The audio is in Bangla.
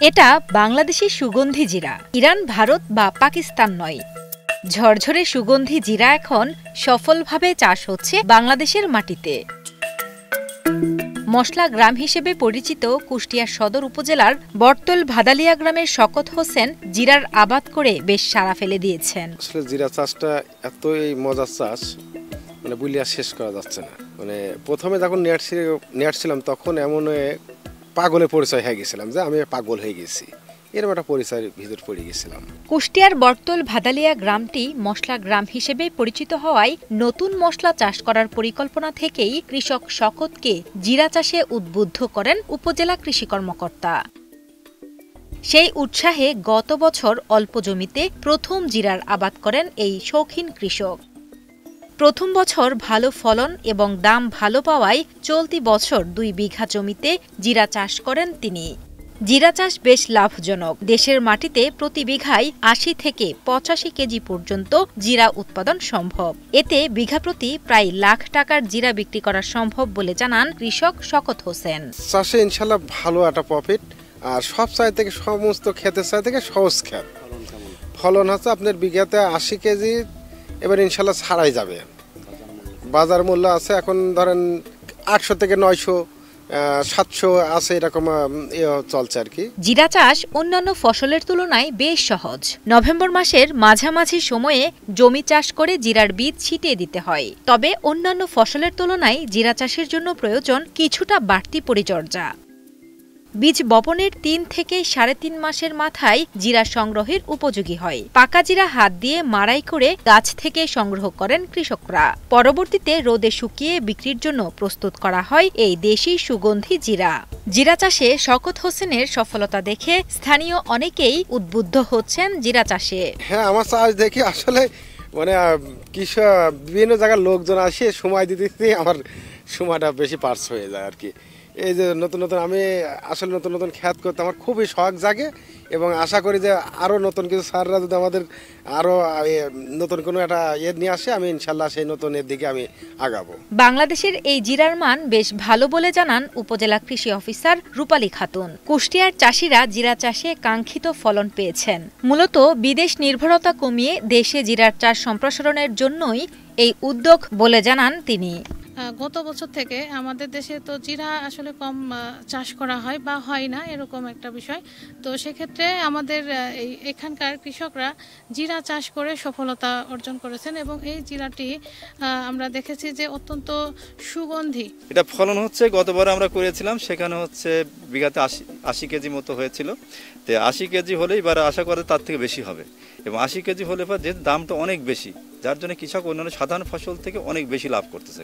এটা বাংলাদেশি সুগন্ধি জিরা, ইরান, ভারত বা পাকিস্তান নয়। ঝরঝরে সুগন্ধি জিরা এখন সফলভাবে চাষ হচ্ছে বাংলাদেশের মাটিতে। মশলা গ্রাম হিসেবে পরিচিত কুষ্টিয়া সদর উপজেলার বটতল ভাদালিয়া গ্রামের শকত হোসেন জিরার আবাদ করে বেশ সাড়া ফেলে দিয়েছেন। আসলে জিরা চাষটা এতই মজার চাষ, বুলিয়া শেষ করা যাচ্ছে না। প্রথমে যখন নেয়ারছিলাম তখন এমন পাগলের পরিচয় হয়ে গেছিলাম যে আমি পাগল হয়ে গেছি, এরকম একটা পরিচয়ের ভিতর পড়ে গেছিলাম। কুষ্টিয়ার বটতল ভাদালিয়া গ্রামটি মশলা গ্রাম হিসেবে পরিচিত হওয়ায় নতুন মশলা চাষ করার পরিকল্পনা থেকেই কৃষক শকতকে জিরা চাষে উদ্বুদ্ধ করেন উপজেলা কৃষি কর্মকর্তা। সেই উৎসাহে গত বছর অল্প জমিতে প্রথম জিরার আবাদ করেন এই শৌখিন কৃষক। প্রথম বছর ভালো ফলন এবং দাম ভালো পাওয়ায় চলতি বছর ২ বিঘা জমিতে জিরা চাষ করেন তিনি। জিরা চাষ বেশ লাভজনক। দেশের মাটিতে প্রতি বিঘায় ৮০ থেকে ৮৫ কেজি পর্যন্ত জিরা উৎপাদন সম্ভব। এতে বিঘা প্রতি প্রায় লাখ টাকার জিরা বিক্রি করা সম্ভব বলে জানান কৃষক শকত হোসেন। চাষে ইনশাল্লাহ ভালো একটা প্রফিট, আর সব চাই থেকে সমস্ত ক্ষেতের চাই থেকে সহজ ক্ষেত। ফলন হচ্ছে আপনার বিঘাতে ৮০ কেজি, এবার ইনশাল্লাহ ছাড়াই যাবে। বাজার মূল্য আছে এখন ধরেন ৮০০ থেকে ৯০০, ৭০০ আছে, এরকম চলছে আর কি। জিরা চাষ অন্যান্য ফসলের তুলনায় বেশ সহজ। নভেম্বর মাসের মাঝামাঝি সময়ে জমি চাষ করে জিরার বীজ ছিটিয়ে দিতে হয়। তবে অন্যান্য ফসলের তুলনায় জিরা চাষের জন্য প্রয়োজন কিছুটা বাড়তি পরিচর্যা। বীজ বপনের ৩ থেকে ৩.৫ মাসের মাথায় জিরা সংগ্রহের উপযোগী হয়। পাকা জিরা হাত দিয়ে মাড়াই করে গাছ থেকে সংগ্রহ করেন কৃষকরা। পরবর্তীতে রোদে শুকিয়ে বিক্রির জন্য প্রস্তুত করা হয় এই দেশি সুগন্ধি জিরা। জিরা চাষে শকত হোসেনের সফলতা দেখে স্থানীয় অনেকেই উদ্বুদ্ধ হচ্ছেন জিরা চাষে। হ্যাঁ, আমার চাষ দেখি আসলে কৃষক বিভিন্ন জায়গার লোকজন আসে সময় দিতে আমার সময়টা বেশি পাস হয়ে যায় আর কি। এই যে নতুন নতুন আমি আসলে নতুন নতুন খ্যাত করতে আমার খুবই শখ জাগে, এবং আশা করি যে আরও নতুন কিছু স্যাররা যদি আমাদের আরও নতুন কোনো একটা নিয়ে আসে, আমি ইনশাল্লাহ সেই নতুনের দিকে আমি আগাবো। বাংলাদেশের এই জিরার মান বেশ ভালো বলে জানান উপজেলা কৃষি অফিসার রূপালী খাতুন। কুষ্টিয়ার চাষিরা জিরা চাষে কাঙ্ক্ষিত ফলন পেয়েছেন। মূলত বিদেশ নির্ভরতা কমিয়ে দেশে জিরার চাষ সম্প্রসারণের জন্যই এই উদ্যোগ বলে জানান তিনি। গত বছর থেকে আমাদের দেশে তো জিরা আসলে কম চাষ করা হয় বা হয় না, এরকম একটা বিষয়। তো সেক্ষেত্রে আমাদের এখানকার কৃষকরা জিরা চাষ করে সফলতা অর্জন করেছেন, এবং এই জিরাটি আমরা দেখেছি যে অত্যন্ত সুগন্ধি। এটা ফলন হচ্ছে, গতবার আমরা করেছিলাম সেখানে হচ্ছে বিঘাতে ৮০ কেজি মতো হয়েছিল। তো ৮০ কেজি হলে এবার আশা করে তার থেকে বেশি হবে, এবং ৮০ কেজি হলে পর যেহেতু দামটা অনেক বেশি, যার জন্য কৃষক অন্যান্য সাধারণ ফসল থেকে অনেক বেশি লাভ করতেছে।